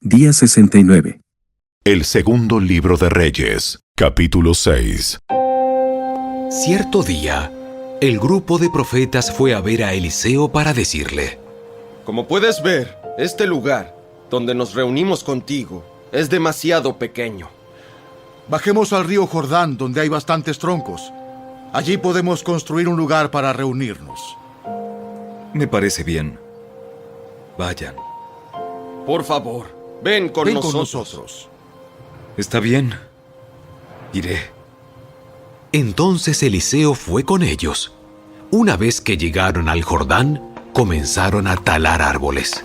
Día 69. El segundo libro de Reyes, capítulo 6. Cierto día, el grupo de profetas fue a ver a Eliseo para decirle: Como puedes ver, este lugar, donde nos reunimos contigo, es demasiado pequeño. Bajemos al río Jordán, donde hay bastantes troncos. Allí podemos construir un lugar para reunirnos. Me parece bien. Vayan. Por favor, ven con nosotros. Está bien. Iré. Entonces Eliseo fue con ellos. Una vez que llegaron al Jordán, comenzaron a talar árboles.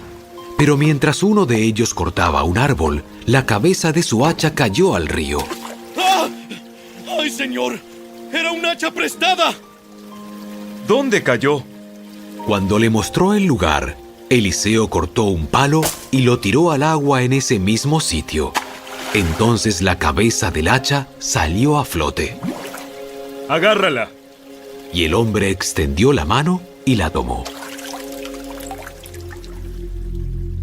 Pero mientras uno de ellos cortaba un árbol, la cabeza de su hacha cayó al río. ¡Ah! ¡Ay, señor! ¡Era un hacha prestada! ¿Dónde cayó? Cuando le mostró el lugar, Eliseo cortó un palo y lo tiró al agua en ese mismo sitio. Entonces la cabeza del hacha salió a flote. ¡Agárrala! Y el hombre extendió la mano y la tomó.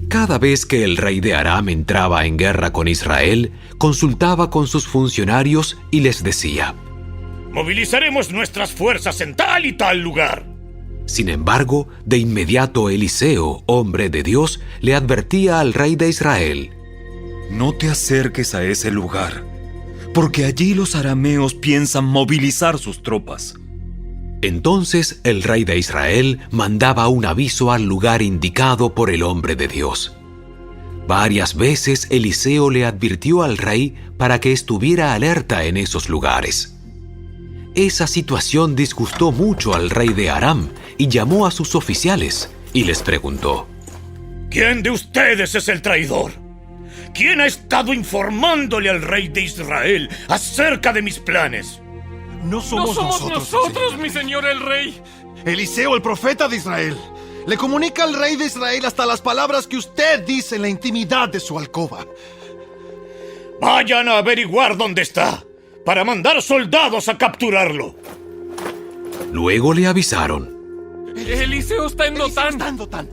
Cada vez que el rey de Aram entraba en guerra con Israel, consultaba con sus funcionarios y les decía: Movilizaremos nuestras fuerzas en tal y tal lugar. Sin embargo, de inmediato Eliseo, hombre de Dios, le advertía al rey de Israel: No te acerques a ese lugar, porque allí los arameos piensan movilizar sus tropas. Entonces el rey de Israel mandaba un aviso al lugar indicado por el hombre de Dios. Varias veces Eliseo le advirtió al rey para que estuviera alerta en esos lugares. Esa situación disgustó mucho al rey de Aram y llamó a sus oficiales y les preguntó: ¿Quién de ustedes es el traidor? ¿Quién ha estado informándole al rey de Israel acerca de mis planes? No somos nosotros, mi señor el rey. Eliseo, el profeta de Israel, le comunica al rey de Israel hasta las palabras que usted dice en la intimidad de su alcoba. Vayan a averiguar dónde está, para mandar soldados a capturarlo. Luego le avisaron. Eliseo está en Dotán.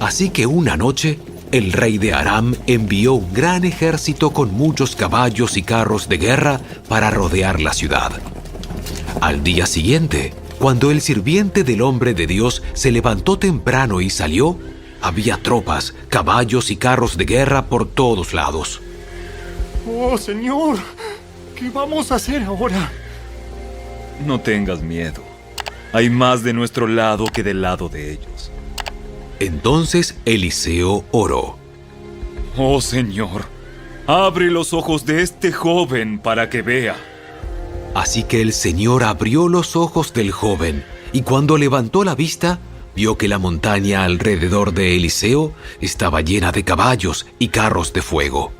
Así que una noche, el rey de Aram envió un gran ejército con muchos caballos y carros de guerra para rodear la ciudad. Al día siguiente, cuando el sirviente del hombre de Dios se levantó temprano y salió, había tropas, caballos y carros de guerra por todos lados. Oh, señor, ¿qué vamos a hacer ahora? No tengas miedo. Hay más de nuestro lado que del lado de ellos. Entonces Eliseo oró: Oh, Señor, abre los ojos de este joven para que vea. Así que el Señor abrió los ojos del joven, y cuando levantó la vista, vio que la montaña alrededor de Eliseo estaba llena de caballos y carros de fuego.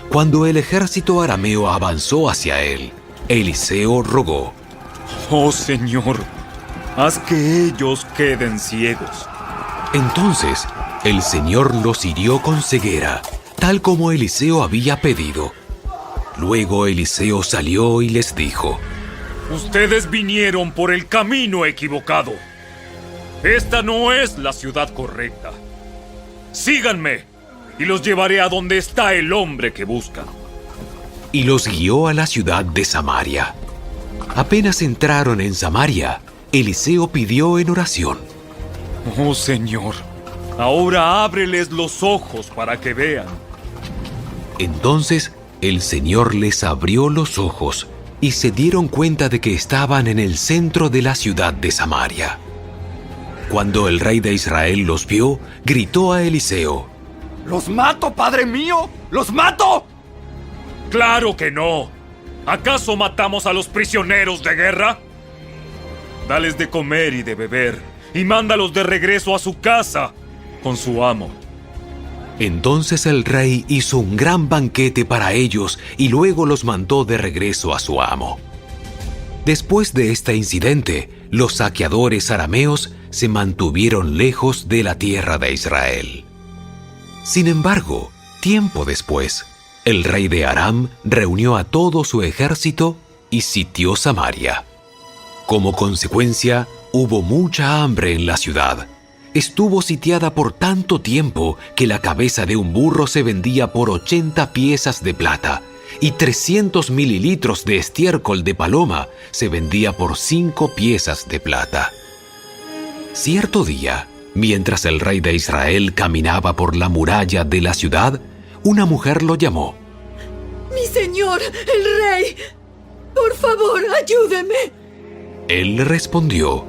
Cuando el ejército arameo avanzó hacia él, Eliseo rogó: Oh, Señor, haz que ellos queden ciegos. Entonces el Señor los hirió con ceguera, tal como Eliseo había pedido. Luego Eliseo salió y les dijo: Ustedes vinieron por el camino equivocado. Esta no es la ciudad correcta. Síganme y los llevaré a donde está el hombre que buscan. Y los guió a la ciudad de Samaria. Apenas entraron en Samaria, Eliseo pidió en oración: Oh, Señor, ahora ábreles los ojos para que vean. Entonces el Señor les abrió los ojos y se dieron cuenta de que estaban en el centro de la ciudad de Samaria. Cuando el rey de Israel los vio, gritó a Eliseo: ¡Los mato, padre mío! ¡Los mato! ¡Claro que no! ¿Acaso matamos a los prisioneros de guerra? Dales de comer y de beber, y mándalos de regreso a su casa con su amo. Entonces el rey hizo un gran banquete para ellos y luego los mandó de regreso a su amo. Después de este incidente, los saqueadores arameos se mantuvieron lejos de la tierra de Israel. Sin embargo, tiempo después, el rey de Aram reunió a todo su ejército y sitió Samaria. Como consecuencia, hubo mucha hambre en la ciudad, estuvo sitiada por tanto tiempo que la cabeza de un burro se vendía por 80 piezas de plata y 300 mililitros de estiércol de paloma se vendía por 5 piezas de plata. Cierto día, mientras el rey de Israel caminaba por la muralla de la ciudad, una mujer lo llamó. ¡Mi señor, el rey! ¡Por favor, ayúdeme! Él le respondió.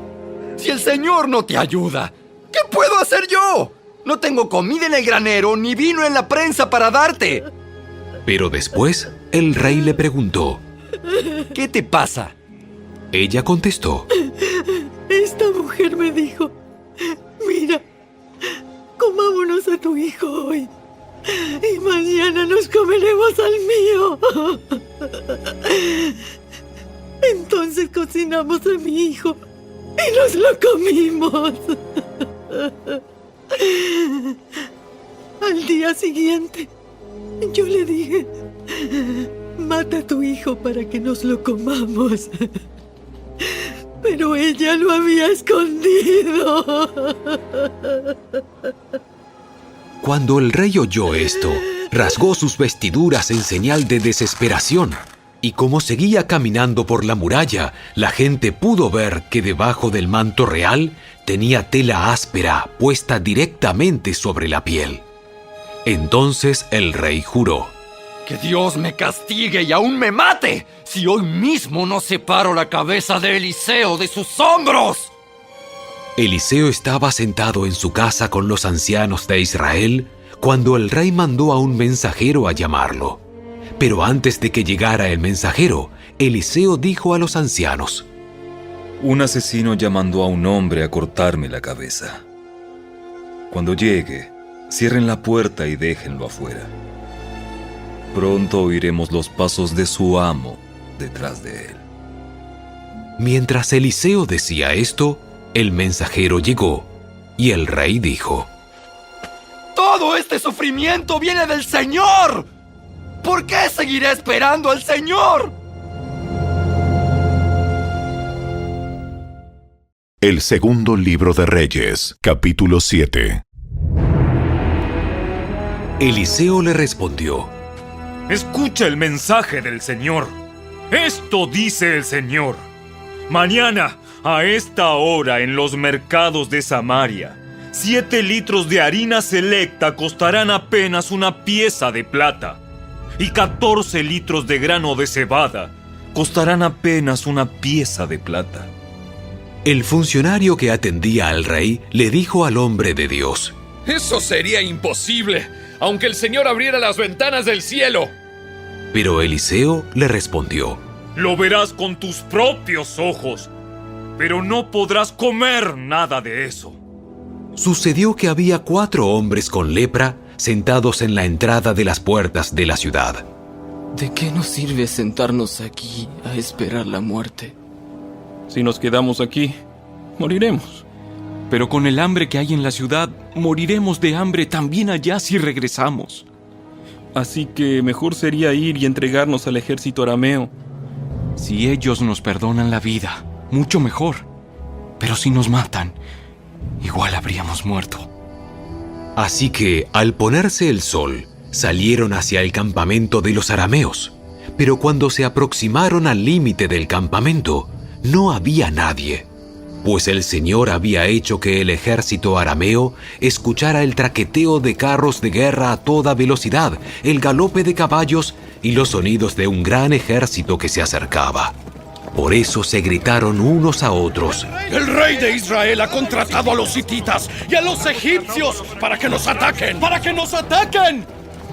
Si el señor no te ayuda, ¿qué puedo hacer yo? No tengo comida en el granero ni vino en la prensa para darte. Pero después, el rey le preguntó. ¿Qué te pasa? Ella contestó. Esta mujer me dijo, mira, comámonos a tu hijo hoy y mañana nos comeremos al mío. Entonces cocinamos a mi hijo y nos lo comimos. Al día siguiente, yo le dije, mata a tu hijo para que nos lo comamos. Pero ella lo había escondido. Cuando el rey oyó esto, rasgó sus vestiduras en señal de desesperación. Y como seguía caminando por la muralla, la gente pudo ver que debajo del manto real tenía tela áspera puesta directamente sobre la piel. Entonces el rey juró. Que Dios me castigue y aún me mate, si hoy mismo no separo la cabeza de Eliseo de sus hombros. Eliseo estaba sentado en su casa con los ancianos de Israel cuando el rey mandó a un mensajero a llamarlo. Pero antes de que llegara el mensajero, Eliseo dijo a los ancianos: Un asesino ya mandó a un hombre a cortarme la cabeza. Cuando llegue, cierren la puerta y déjenlo afuera. Pronto oiremos los pasos de su amo detrás de él. Mientras Eliseo decía esto, el mensajero llegó y el rey dijo: Todo este sufrimiento viene del Señor. ¿Por qué seguiré esperando al Señor? El segundo libro de Reyes, capítulo 7. Eliseo le respondió: Escucha el mensaje del Señor. Esto dice el Señor. Mañana, a esta hora, en los mercados de Samaria, 7 litros de harina selecta costarán apenas una pieza de plata, y 14 litros de grano de cebada costarán apenas una pieza de plata. El funcionario que atendía al rey le dijo al hombre de Dios: Eso sería imposible, aunque el Señor abriera las ventanas del cielo. Pero Eliseo le respondió: Lo verás con tus propios ojos, pero no podrás comer nada de eso. Sucedió que había 4 hombres con lepra sentados en la entrada de las puertas de la ciudad. ¿De qué nos sirve sentarnos aquí a esperar la muerte? Si nos quedamos aquí, moriremos. Pero con el hambre que hay en la ciudad, moriremos de hambre también allá si regresamos. Así que mejor sería ir y entregarnos al ejército arameo. Si ellos nos perdonan la vida, mucho mejor. Pero si nos matan, igual habríamos muerto. Así que, al ponerse el sol, salieron hacia el campamento de los arameos. Pero cuando se aproximaron al límite del campamento, no había nadie, pues el Señor había hecho que el ejército arameo escuchara el traqueteo de carros de guerra a toda velocidad, el galope de caballos y los sonidos de un gran ejército que se acercaba. Por eso se gritaron unos a otros: El rey de Israel ha contratado a los hititas y a los egipcios para que nos ataquen. ¡Para que nos ataquen!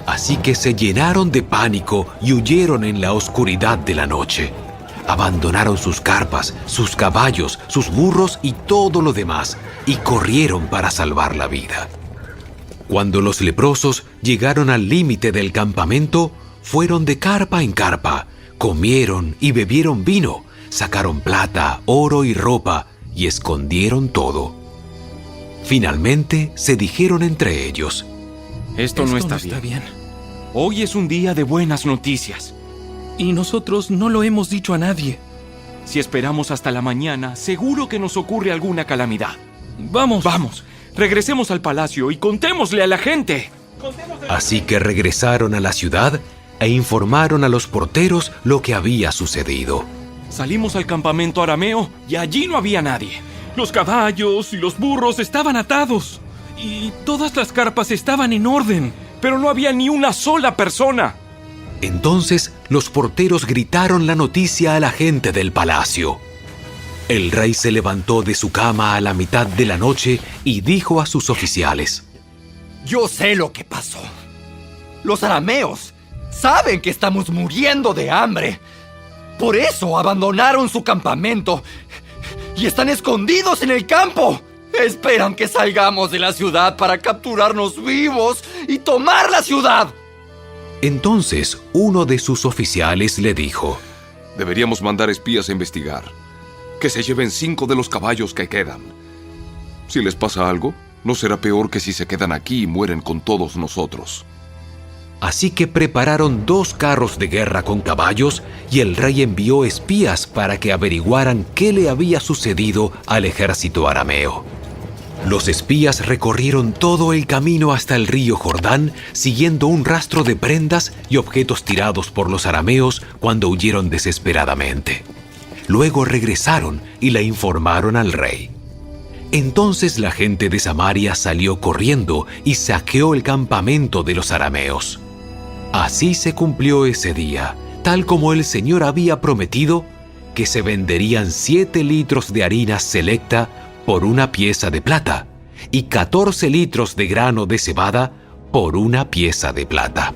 Así que se llenaron de pánico y huyeron en la oscuridad de la noche. Abandonaron sus carpas, sus caballos, sus burros y todo lo demás, y corrieron para salvar la vida. Cuando los leprosos llegaron al límite del campamento, fueron de carpa en carpa, comieron y bebieron vino, sacaron plata, oro y ropa, y escondieron todo. Finalmente se dijeron entre ellos: Esto no está bien. Hoy es un día de buenas noticias. Y nosotros no lo hemos dicho a nadie. Si esperamos hasta la mañana, seguro que nos ocurre alguna calamidad. Vamos. Regresemos al palacio y contémosle a la gente. Así que regresaron a la ciudad e informaron a los porteros lo que había sucedido. Salimos al campamento arameo y allí no había nadie. Los caballos y los burros estaban atados. Y todas las carpas estaban en orden, pero no había ni una sola persona. Entonces los porteros gritaron la noticia a la gente del palacio. El rey se levantó de su cama a la mitad de la noche y dijo a sus oficiales: Yo sé lo que pasó. Los arameos saben que estamos muriendo de hambre. Por eso abandonaron su campamento y están escondidos en el campo. Esperan que salgamos de la ciudad para capturarnos vivos y tomar la ciudad. Entonces uno de sus oficiales le dijo: Deberíamos mandar espías a investigar. Que se lleven 5 de los caballos que quedan. Si les pasa algo, no será peor que si se quedan aquí y mueren con todos nosotros. Así que prepararon 2 carros de guerra con caballos y el rey envió espías para que averiguaran qué le había sucedido al ejército arameo. Los espías recorrieron todo el camino hasta el río Jordán, siguiendo un rastro de prendas y objetos tirados por los arameos cuando huyeron desesperadamente. Luego regresaron y le informaron al rey. Entonces la gente de Samaria salió corriendo y saqueó el campamento de los arameos. Así se cumplió ese día, tal como el Señor había prometido, que se venderían 7 litros de harina selecta por una pieza de plata y 14 litros de grano de cebada por una pieza de plata.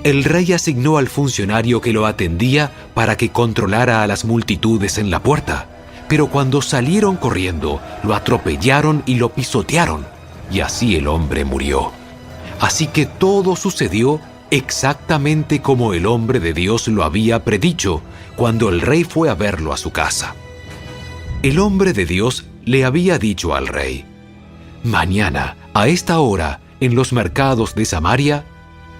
El rey asignó al funcionario que lo atendía para que controlara a las multitudes en la puerta, pero cuando salieron corriendo, lo atropellaron y lo pisotearon, y así el hombre murió. Así que todo sucedió exactamente como el hombre de Dios lo había predicho cuando el rey fue a verlo a su casa. El hombre de Dios le había dicho al rey: Mañana, a esta hora, en los mercados de Samaria,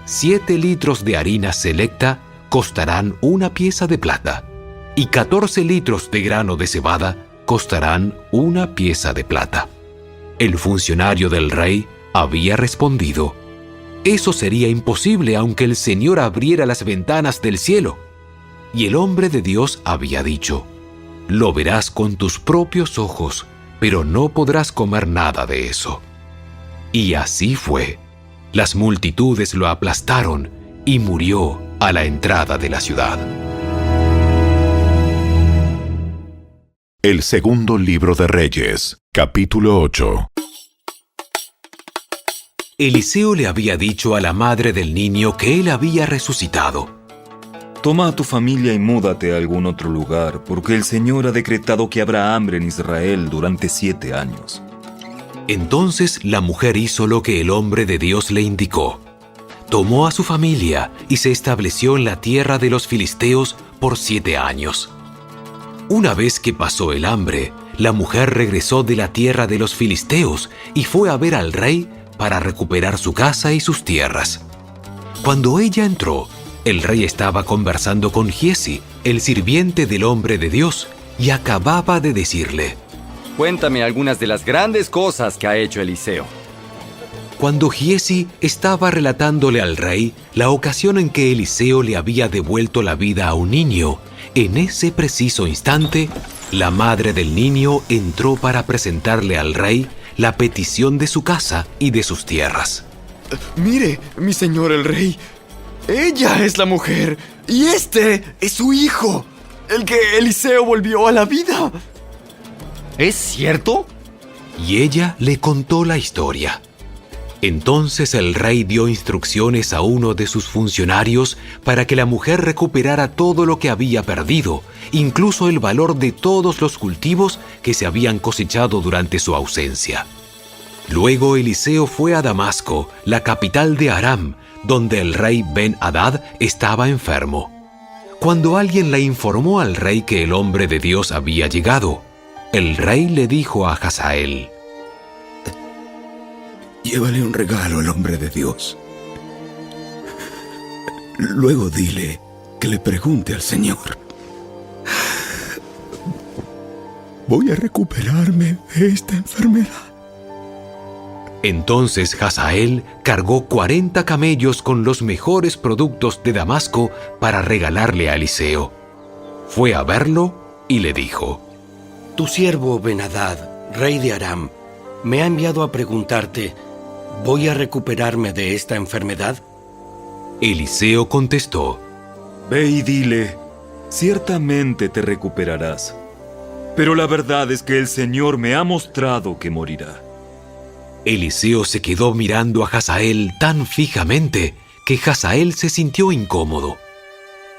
7 litros de harina selecta costarán una pieza de plata y 14 litros de grano de cebada costarán una pieza de plata. El funcionario del rey había respondido: Eso sería imposible aunque el Señor abriera las ventanas del cielo. Y el hombre de Dios había dicho: Lo verás con tus propios ojos, pero no podrás comer nada de eso. Y así fue. Las multitudes lo aplastaron y murió a la entrada de la ciudad. El segundo libro de Reyes, capítulo 8. Eliseo le había dicho a la madre del niño que él había resucitado: Toma a tu familia y múdate a algún otro lugar, porque el Señor ha decretado que habrá hambre en Israel durante 7 años. Entonces la mujer hizo lo que el hombre de Dios le indicó. Tomó a su familia y se estableció en la tierra de los filisteos por 7 años. Una vez que pasó el hambre, la mujer regresó de la tierra de los filisteos y fue a ver al rey para recuperar su casa y sus tierras. Cuando ella entró, el rey estaba conversando con Giesi, el sirviente del hombre de Dios, y acababa de decirle: Cuéntame algunas de las grandes cosas que ha hecho Eliseo. Cuando Giesi estaba relatándole al rey la ocasión en que Eliseo le había devuelto la vida a un niño, en ese preciso instante, la madre del niño entró para presentarle al rey la petición de su casa y de sus tierras. Mire, mi señor el rey, ella es la mujer y este es su hijo, el que Eliseo volvió a la vida. ¿Es cierto? Y ella le contó la historia. Entonces el rey dio instrucciones a uno de sus funcionarios para que la mujer recuperara todo lo que había perdido, incluso el valor de todos los cultivos que se habían cosechado durante su ausencia. Luego Eliseo fue a Damasco, la capital de Aram, donde el rey Ben-Hadad estaba enfermo. Cuando alguien le informó al rey que el hombre de Dios había llegado, el rey le dijo a Hazael: Llévale un regalo al hombre de Dios. Luego dile que le pregunte al Señor: ¿Voy a recuperarme de esta enfermedad? Entonces Hazael cargó 40 camellos con los mejores productos de Damasco para regalarle a Eliseo. Fue a verlo y le dijo: Tu siervo Ben-Hadad, rey de Aram, me ha enviado a preguntarte, ¿voy a recuperarme de esta enfermedad? Eliseo contestó: Ve y dile, ciertamente te recuperarás. Pero la verdad es que el Señor me ha mostrado que morirá. Eliseo se quedó mirando a Hazael tan fijamente que Hazael se sintió incómodo.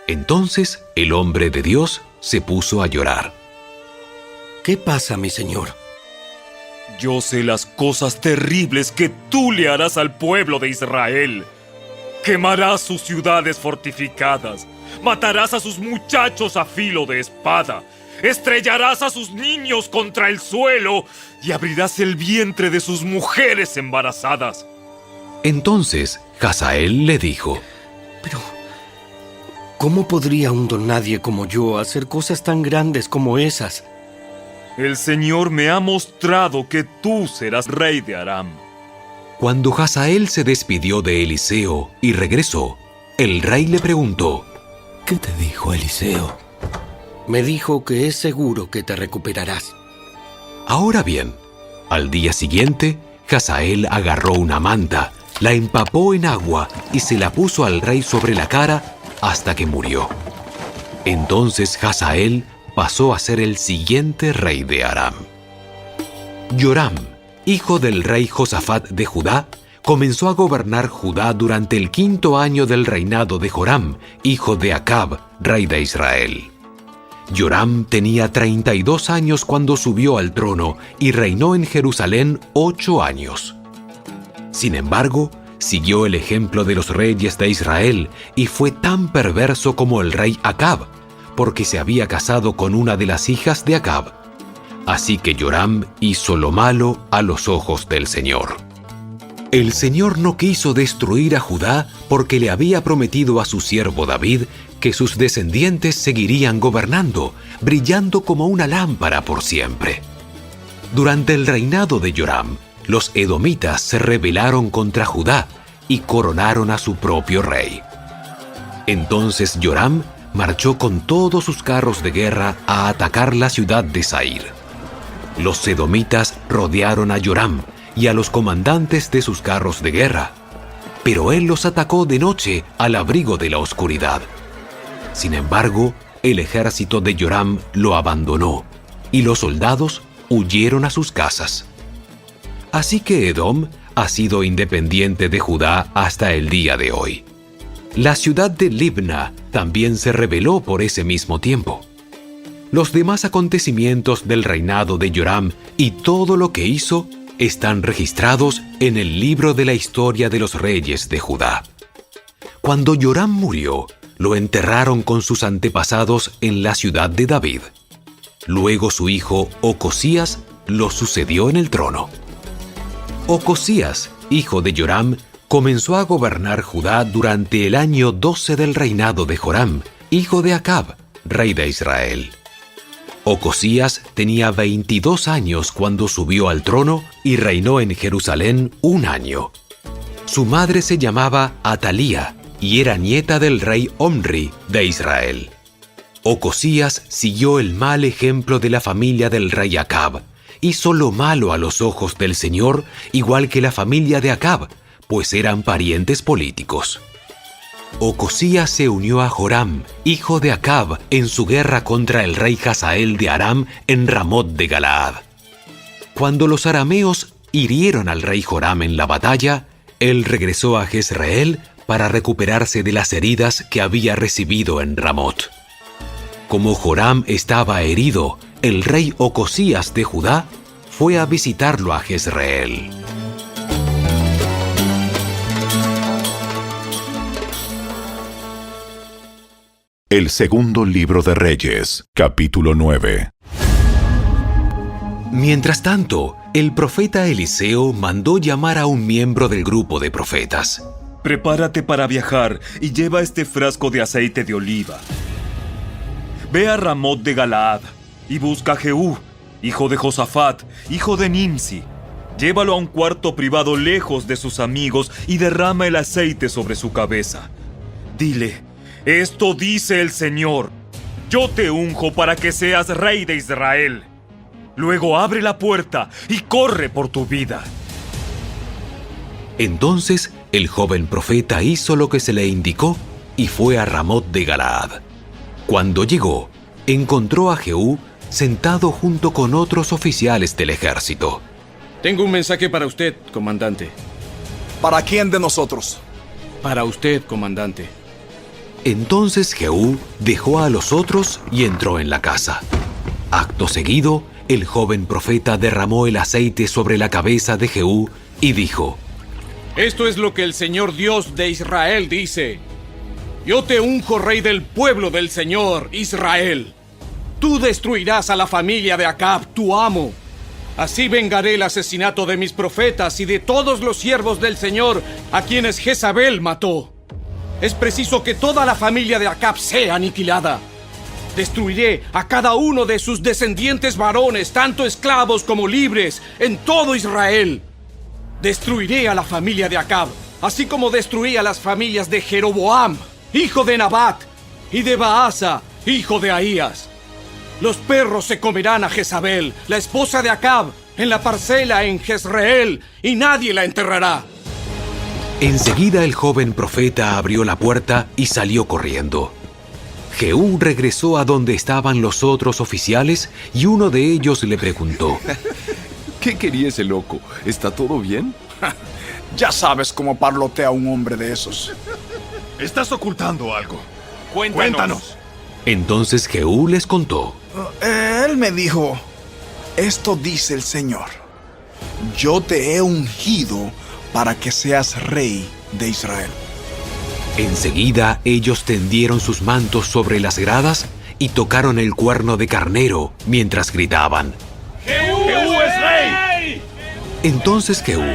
Entonces el hombre de Dios se puso a llorar. ¿Qué pasa, mi señor? Yo sé las cosas terribles que tú le harás al pueblo de Israel. Quemarás sus ciudades fortificadas, matarás a sus muchachos a filo de espada, estrellarás a sus niños contra el suelo y abrirás el vientre de sus mujeres embarazadas. Entonces Hazael le dijo: Pero, ¿cómo podría un don nadie como yo hacer cosas tan grandes como esas? El Señor me ha mostrado que tú serás rey de Aram. Cuando Hazael se despidió de Eliseo y regresó, el rey le preguntó: ¿Qué te dijo Eliseo? Me dijo que es seguro que te recuperarás. Ahora bien, al día siguiente, Hazael agarró una manta, la empapó en agua y se la puso al rey sobre la cara hasta que murió. Entonces Hazael pasó a ser el siguiente rey de Aram. Yoram, hijo del rey Josafat de Judá, comenzó a gobernar Judá durante el 5º año del reinado de Joram, hijo de Acab, rey de Israel. Yoram tenía 32 años cuando subió al trono y reinó en Jerusalén 8 años. Sin embargo, siguió el ejemplo de los reyes de Israel y fue tan perverso como el rey Acab, porque se había casado con una de las hijas de Acab. Así que Yoram hizo lo malo a los ojos del Señor. El Señor no quiso destruir a Judá porque le había prometido a su siervo David que sus descendientes seguirían gobernando, brillando como una lámpara por siempre. Durante el reinado de Yoram, los edomitas se rebelaron contra Judá y coronaron a su propio rey. Entonces Yoram marchó con todos sus carros de guerra a atacar la ciudad de Zair. Los edomitas rodearon a Yoram y a los comandantes de sus carros de guerra, pero él los atacó de noche al abrigo de la oscuridad. Sin embargo, el ejército de Yoram lo abandonó y los soldados huyeron a sus casas. Así que Edom ha sido independiente de Judá hasta el día de hoy. La ciudad de Libna también se rebeló por ese mismo tiempo. Los demás acontecimientos del reinado de Yoram y todo lo que hizo están registrados en el libro de la historia de los reyes de Judá. Cuando Yoram murió, lo enterraron con sus antepasados en la ciudad de David. Luego su hijo Ocosías lo sucedió en el trono. Ocosías, hijo de Yoram, comenzó a gobernar Judá durante el año 12 del reinado de Joram, hijo de Acab, rey de Israel. Ocosías tenía 22 años cuando subió al trono y reinó en Jerusalén 1 año. Su madre se llamaba Atalía y era nieta del rey Omri de Israel. Ocosías siguió el mal ejemplo de la familia del rey Acab. Hizo lo malo a los ojos del Señor, igual que la familia de Acab, pues eran parientes políticos. Ocosías se unió a Joram, hijo de Acab, en su guerra contra el rey Hazael de Aram en Ramot de Galaad. Cuando los arameos hirieron al rey Joram en la batalla, él regresó a Jezreel para recuperarse de las heridas que había recibido en Ramot. Como Joram estaba herido, el rey Ocosías de Judá fue a visitarlo a Jezreel. El segundo libro de Reyes, capítulo 9. Mientras tanto, el profeta Eliseo mandó llamar a un miembro del grupo de profetas. Prepárate para viajar y lleva este frasco de aceite de oliva. Ve a Ramot de Galaad y busca a Jehú, hijo de Josafat, hijo de Nimsi. Llévalo a un cuarto privado lejos de sus amigos y derrama el aceite sobre su cabeza. Dile, esto dice el Señor, yo te unjo para que seas rey de Israel. Luego abre la puerta y corre por tu vida. Entonces el joven profeta hizo lo que se le indicó y fue a Ramot de Galaad. Cuando llegó, encontró a Jehú sentado junto con otros oficiales del ejército. Tengo un mensaje para usted, comandante. ¿Para quién de nosotros? Para usted, comandante. Entonces Jehú dejó a los otros y entró en la casa. Acto seguido, el joven profeta derramó el aceite sobre la cabeza de Jehú y dijo: Esto es lo que el Señor Dios de Israel dice. Yo te unjo rey del pueblo del Señor, Israel. Tú destruirás a la familia de Acab, tu amo. Así vengaré el asesinato de mis profetas y de todos los siervos del Señor a quienes Jezabel mató. Es preciso que toda la familia de Acab sea aniquilada. Destruiré a cada uno de sus descendientes varones, tanto esclavos como libres, en todo Israel. Destruiré a la familia de Acab, así como destruí a las familias de Jeroboam, hijo de Nabat, y de Baasa, hijo de Ahías. Los perros se comerán a Jezabel, la esposa de Acab, en la parcela en Jezreel, y nadie la enterrará. Enseguida el joven profeta abrió la puerta y salió corriendo. Jehú regresó a donde estaban los otros oficiales y uno de ellos le preguntó: ¿Qué quería ese loco? ¿Está todo bien? Ya sabes cómo parlotea un hombre de esos. Estás ocultando algo. Cuéntanos. Entonces Jehú les contó: Él me dijo, esto dice el Señor, yo te he ungido para que seas rey de Israel. Enseguida ellos tendieron sus mantos sobre las gradas y tocaron el cuerno de carnero mientras gritaban: ¡Jehú es rey! Entonces Jehú,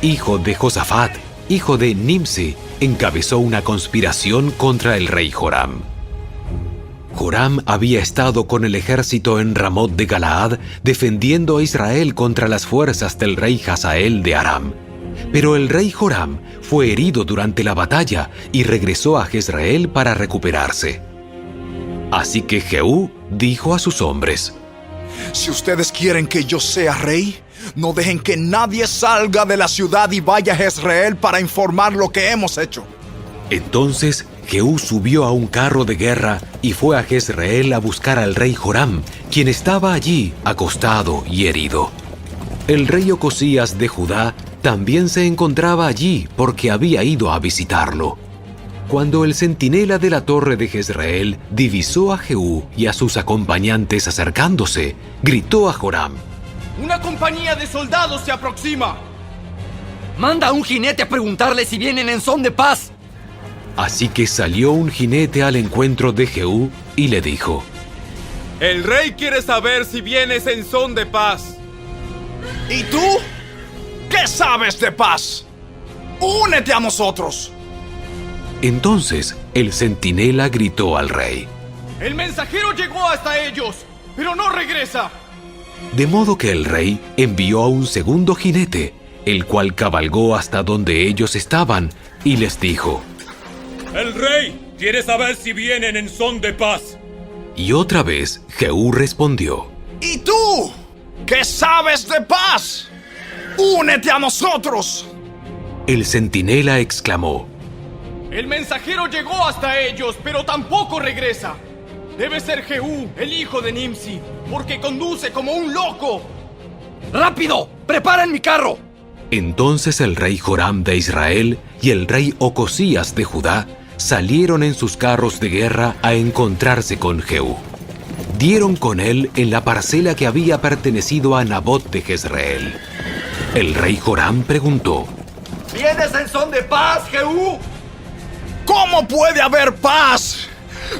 hijo de Josafat, hijo de Nimsi, encabezó una conspiración contra el rey Joram. Joram había estado con el ejército en Ramot de Galaad defendiendo a Israel contra las fuerzas del rey Hazael de Aram. Pero el rey Joram fue herido durante la batalla y regresó a Jezreel para recuperarse. Así que Jehú dijo a sus hombres: Si ustedes quieren que yo sea rey, no dejen que nadie salga de la ciudad y vaya a Jezreel para informar lo que hemos hecho. Entonces Jehú subió a un carro de guerra y fue a Jezreel a buscar al rey Joram, quien estaba allí acostado y herido. El rey Ocosías de Judá también se encontraba allí porque había ido a visitarlo. Cuando el centinela de la torre de Jezreel divisó a Jehú y a sus acompañantes acercándose, gritó a Joram: ¡Una compañía de soldados se aproxima! Manda a un jinete a preguntarle si vienen en son de paz. Así que salió un jinete al encuentro de Jehú y le dijo: El rey quiere saber si vienes en son de paz. ¿Y tú? ¿Qué sabes de paz? ¡Únete a nosotros! Entonces el centinela gritó al rey: El mensajero llegó hasta ellos, pero no regresa. De modo que el rey envió a un segundo jinete, el cual cabalgó hasta donde ellos estaban y les dijo: El rey quiere saber si vienen en son de paz. Y otra vez Jehú respondió: ¿Y tú? ¿Qué sabes de paz? ¡Únete a nosotros! El centinela exclamó: El mensajero llegó hasta ellos, pero tampoco regresa. Debe ser Jehú, el hijo de Nimsi, porque conduce como un loco. ¡Rápido! ¡Preparen mi carro! Entonces el rey Joram de Israel y el rey Ocosías de Judá salieron en sus carros de guerra a encontrarse con Jehú. Dieron con él en la parcela que había pertenecido a Nabot de Jezreel. El rey Joram preguntó: ¿Vienes en son de paz, Jehú? ¿Cómo puede haber paz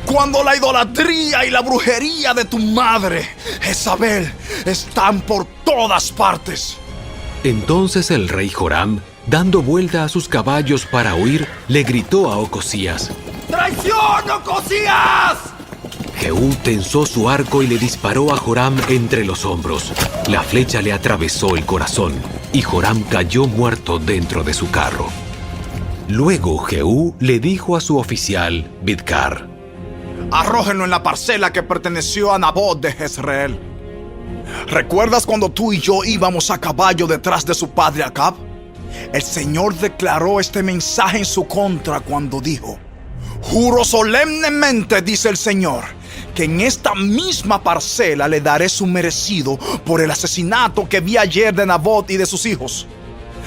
cuando la idolatría y la brujería de tu madre, Jezabel, están por todas partes? Entonces el rey Joram, dando vuelta a sus caballos para huir, le gritó a Ocosías: ¡Traición, Ocosías! Jehú tensó su arco y le disparó a Joram entre los hombros. La flecha le atravesó el corazón. y Joram cayó muerto dentro de su carro. Luego Jehú le dijo a su oficial, Bidkar: arrójenlo en la parcela que perteneció a Nabot de Jezreel. ¿Recuerdas cuando tú y yo íbamos a caballo detrás de su padre Acab? El Señor declaró este mensaje en su contra cuando dijo: juro solemnemente, dice el Señor, que en esta misma parcela le daré su merecido por el asesinato que vi ayer de Nabot y de sus hijos.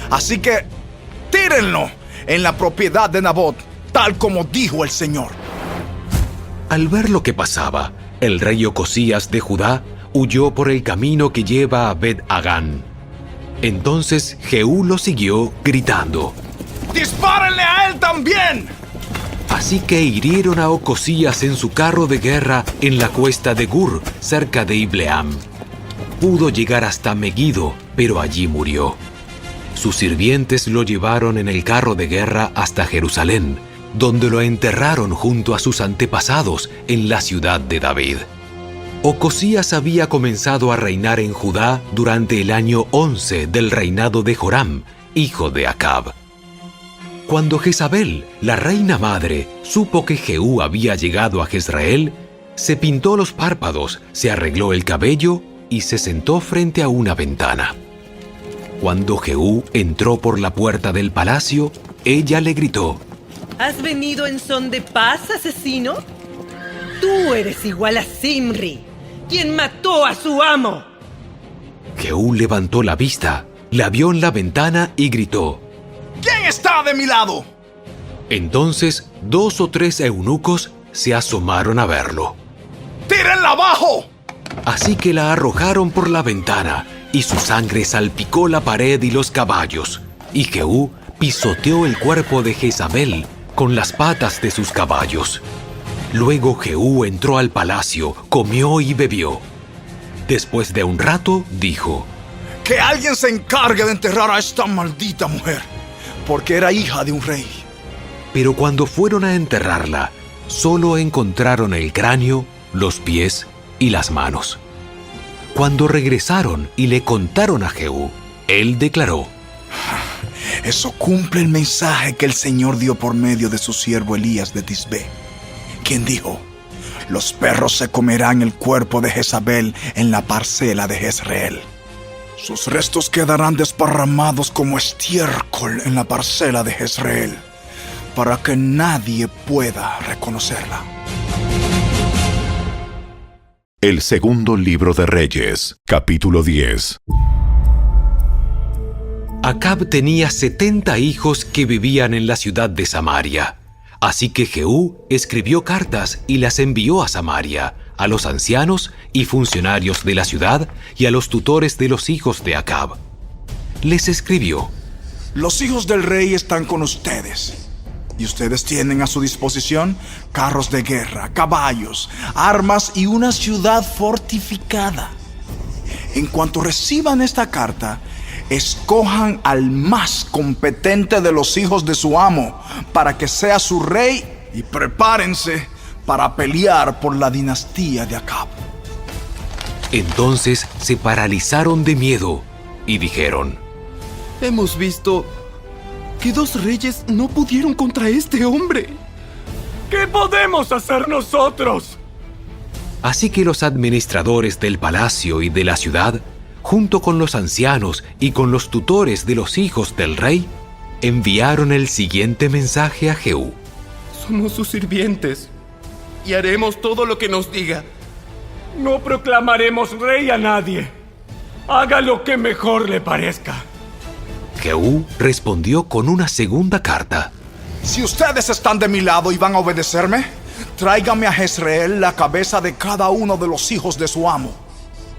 Así que tírenlo en la propiedad de Nabot, tal como dijo el Señor. Al ver lo que pasaba, el rey Ocosías de Judá huyó por el camino que lleva a Bet-Hagán. Entonces Jehú lo siguió gritando: ¡dispárenle a él también! Así que hirieron a Ocosías en su carro de guerra en la cuesta de Gur, cerca de Ibleam. Pudo llegar hasta Megiddo, pero allí murió. Sus sirvientes lo llevaron en el carro de guerra hasta Jerusalén, donde lo enterraron junto a sus antepasados en la ciudad de David. Ocosías había comenzado a reinar en Judá durante el año 11 del reinado de Joram, hijo de Acab. Cuando Jezabel, la reina madre, supo que Jehú había llegado a Jezreel, se pintó los párpados, se arregló el cabello y se sentó frente a una ventana. Cuando Jehú entró por la puerta del palacio, ella le gritó: ¿has venido en son de paz, asesino? Tú eres igual a Zimri, quien mató a su amo. Jehú levantó la vista, la vio en la ventana y gritó: ¿quién está de mi lado? Entonces 2 o 3 eunucos se asomaron a verlo. ¡tírenla abajo! Así que la arrojaron por la ventana y su sangre salpicó la pared y los caballos. Y Jehú pisoteó el cuerpo de Jezabel con las patas de sus caballos. Luego Jehú entró al palacio, comió y bebió. Después de un rato, dijo: que alguien se encargue de enterrar a esta maldita mujer, porque era hija de un rey. Pero cuando fueron a enterrarla, solo encontraron el cráneo, los pies y las manos. Cuando regresaron y le contaron a Jehú, él declaró: eso cumple el mensaje que el Señor dio por medio de su siervo Elías de Tisbé, quien dijo: los perros se comerán el cuerpo de Jezabel en la parcela de Jezreel. Sus restos quedarán desparramados como estiércol en la parcela de Jezreel, para que nadie pueda reconocerla. El segundo libro de Reyes, capítulo 10. Acab tenía 70 hijos que vivían en la ciudad de Samaria. Así que Jehú escribió cartas y las envió a Samaria, a los ancianos y funcionarios de la ciudad y a los tutores de los hijos de Acab. Les escribió: los hijos del rey están con ustedes, y ustedes tienen a su disposición carros de guerra, caballos, armas y una ciudad fortificada. En cuanto reciban esta carta, escojan al más competente de los hijos de su amo para que sea su rey y prepárense para pelear por la dinastía de Acab. Entonces se paralizaron de miedo y dijeron: hemos visto que 2 reyes no pudieron contra este hombre. ¿Qué podemos hacer nosotros? Así que los administradores del palacio y de la ciudad, junto con los ancianos y con los tutores de los hijos del rey, enviaron el siguiente mensaje a Jehú: somos sus sirvientes y haremos todo lo que nos diga. No proclamaremos rey a nadie. Haga lo que mejor le parezca. Jehú respondió con una segunda carta: si ustedes están de mi lado y van a obedecerme, tráigame a Jezreel la cabeza de cada uno de los hijos de su amo,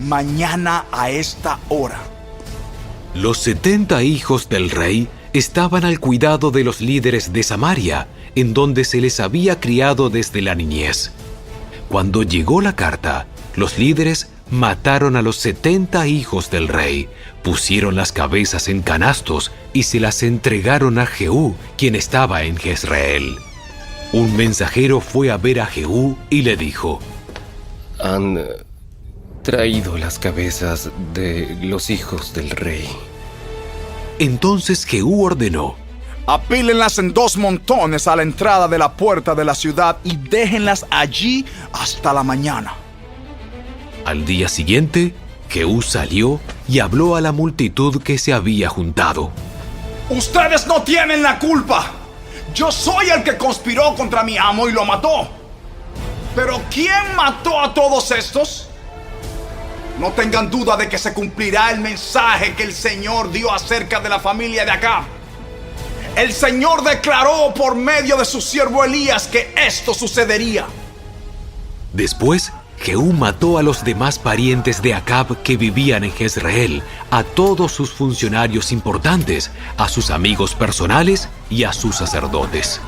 mañana a esta hora. Los 70 hijos del rey estaban al cuidado de los líderes de Samaria, en donde se les había criado desde la niñez. Cuando llegó la carta, los líderes mataron a los 70 hijos del rey, pusieron las cabezas en canastos y se las entregaron a Jehú, quien estaba en Jezreel. Un mensajero fue a ver a Jehú y le dijo: han traído las cabezas de los hijos del rey. Entonces Jehú ordenó: apílenlas en 2 montones a la entrada de la puerta de la ciudad y déjenlas allí hasta la mañana. Al día siguiente, Jehú salió y habló a la multitud que se había juntado. Ustedes no tienen la culpa. Yo soy el que conspiró contra mi amo y lo mató. Pero ¿quién mató a todos estos? No tengan duda de que se cumplirá el mensaje que el Señor dio acerca de la familia de Acab. El Señor declaró por medio de su siervo Elías que esto sucedería. Después, Jehú mató a los demás parientes de Acab que vivían en Jezreel, a todos sus funcionarios importantes, a sus amigos personales y a sus sacerdotes.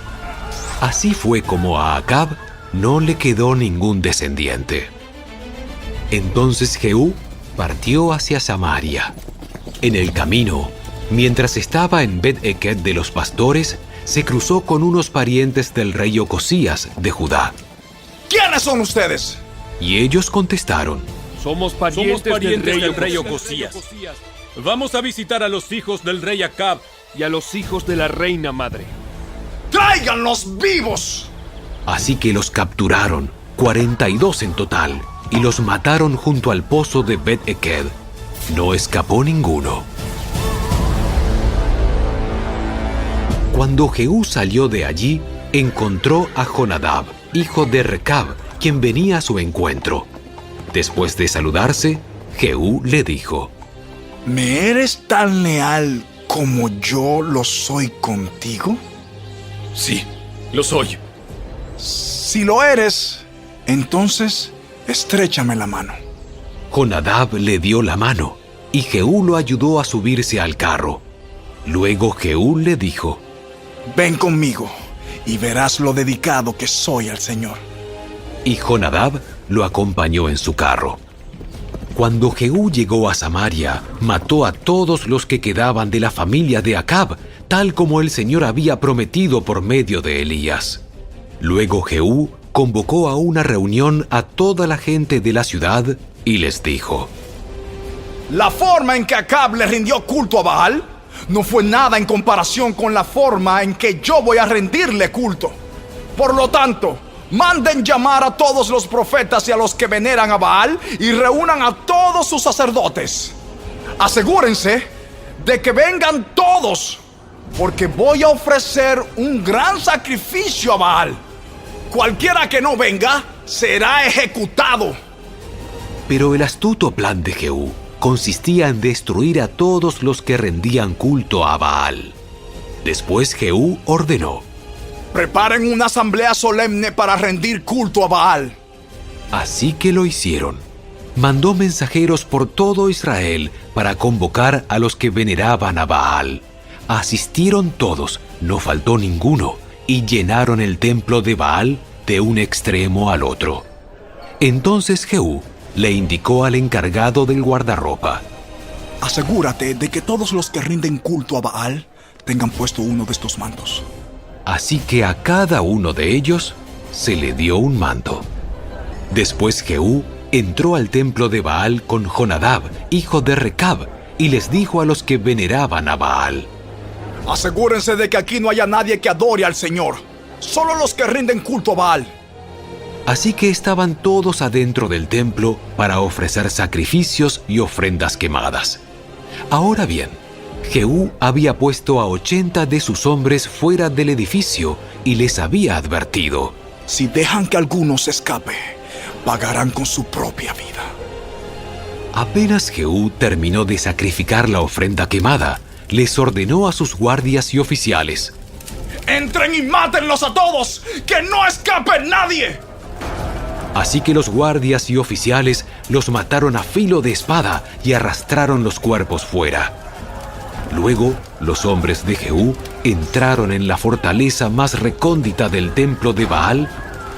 Así fue como a Acab no le quedó ningún descendiente. Entonces Jehú partió hacia Samaria. En el camino, mientras estaba en Bet-Eked de los pastores, se cruzó con unos parientes del rey Ocosías de Judá. ¿Quiénes son ustedes? Y ellos contestaron: Somos parientes del rey Ocosías. Vamos a visitar a los hijos del rey Acab y a los hijos de la reina madre. ¡Tráiganlos vivos! Así que los capturaron, 42 en total, y los mataron junto al pozo de Bet-Eked. No escapó ninguno. Cuando Jehú salió de allí, encontró a Jonadab, hijo de Recab, quien venía a su encuentro. Después de saludarse, Jehú le dijo: ¿me eres tan leal como yo lo soy contigo? Sí, lo soy. Si lo eres, entonces estréchame la mano. Jonadab le dio la mano, y Jehú lo ayudó a subirse al carro. Luego Jehú le dijo: ven conmigo, y verás lo dedicado que soy al Señor. Y Jonadab lo acompañó en su carro. Cuando Jehú llegó a Samaria, mató a todos los que quedaban de la familia de Acab, tal como el Señor había prometido por medio de Elías. Luego Jehú convocó a una reunión a toda la gente de la ciudad y les dijo: la forma en que Acab le rindió culto a Baal no fue nada en comparación con la forma en que yo voy a rendirle culto. Por lo tanto, manden llamar a todos los profetas y a los que veneran a Baal y reúnan a todos sus sacerdotes. Asegúrense de que vengan todos, porque voy a ofrecer un gran sacrificio a Baal. Cualquiera que no venga será ejecutado. Pero el astuto plan de Jehú consistía en destruir a todos los que rendían culto a Baal. Después Jehú ordenó: preparen una asamblea solemne para rendir culto a Baal. Así que lo hicieron. Mandó mensajeros por todo Israel para convocar a los que veneraban a Baal. Asistieron todos, no faltó ninguno, y llenaron el templo de Baal de un extremo al otro. Entonces Jehú le indicó al encargado del guardarropa: asegúrate de que todos los que rinden culto a Baal tengan puesto uno de estos mantos. Así que a cada uno de ellos se le dio un manto. Después Jehú entró al templo de Baal con Jonadab, hijo de Recab, y les dijo a los que veneraban a Baal: asegúrense de que aquí no haya nadie que adore al Señor, solo los que rinden culto a Baal. Así que estaban todos adentro del templo para ofrecer sacrificios y ofrendas quemadas. Ahora bien, Jehú había puesto a 80 de sus hombres fuera del edificio y les había advertido: si dejan que alguno se escape, pagarán con su propia vida. Apenas Jehú terminó de sacrificar la ofrenda quemada, les ordenó a sus guardias y oficiales: entren y mátenlos a todos, que no escape nadie. Así que los guardias y oficiales los mataron a filo de espada y arrastraron los cuerpos fuera. Luego, los hombres de Jehú entraron en la fortaleza más recóndita del templo de Baal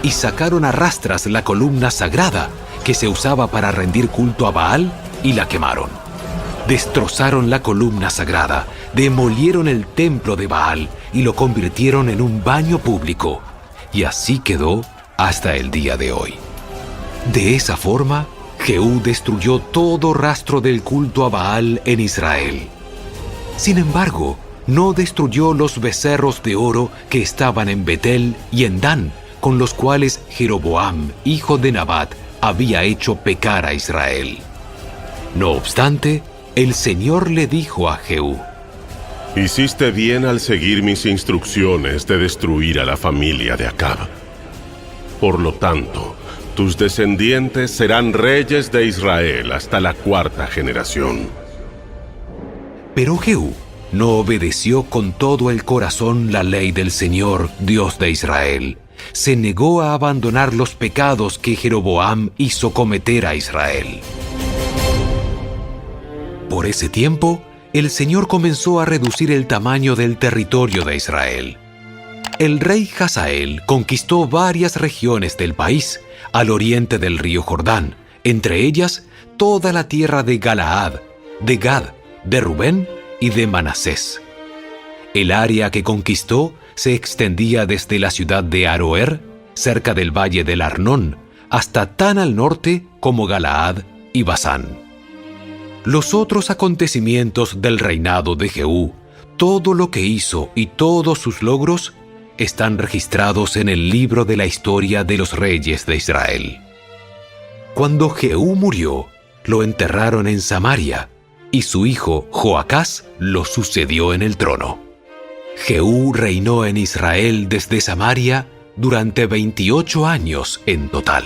y sacaron a rastras la columna sagrada que se usaba para rendir culto a Baal y la quemaron. Destrozaron la columna sagrada, demolieron el templo de Baal y lo convirtieron en un baño público. Y así quedó hasta el día de hoy. De esa forma, Jehú destruyó todo rastro del culto a Baal en Israel. Sin embargo, no destruyó los becerros de oro que estaban en Betel y en Dan, con los cuales Jeroboam, hijo de Nabat, había hecho pecar a Israel. No obstante, el Señor le dijo a Jehú: Hiciste bien al seguir mis instrucciones de destruir a la familia de Acab. Por lo tanto, tus descendientes serán reyes de Israel hasta la 4ª generación. Pero Jehú no obedeció con todo el corazón la ley del Señor, Dios de Israel. Se negó a abandonar los pecados que Jeroboam hizo cometer a Israel. Por ese tiempo, el Señor comenzó a reducir el tamaño del territorio de Israel. El rey Hazael conquistó varias regiones del país, al oriente del río Jordán, entre ellas toda la tierra de Galaad, de Gad, de Rubén y de Manasés. El área que conquistó se extendía desde la ciudad de Aroer, cerca del valle del Arnón, hasta tan al norte como Galaad y Basán. Los otros acontecimientos del reinado de Jehú, todo lo que hizo y todos sus logros, están registrados en el libro de la historia de los reyes de Israel. Cuando Jehú murió, lo enterraron en Samaria, y su hijo Joacás lo sucedió en el trono. Jehú reinó en Israel desde Samaria durante 28 años en total.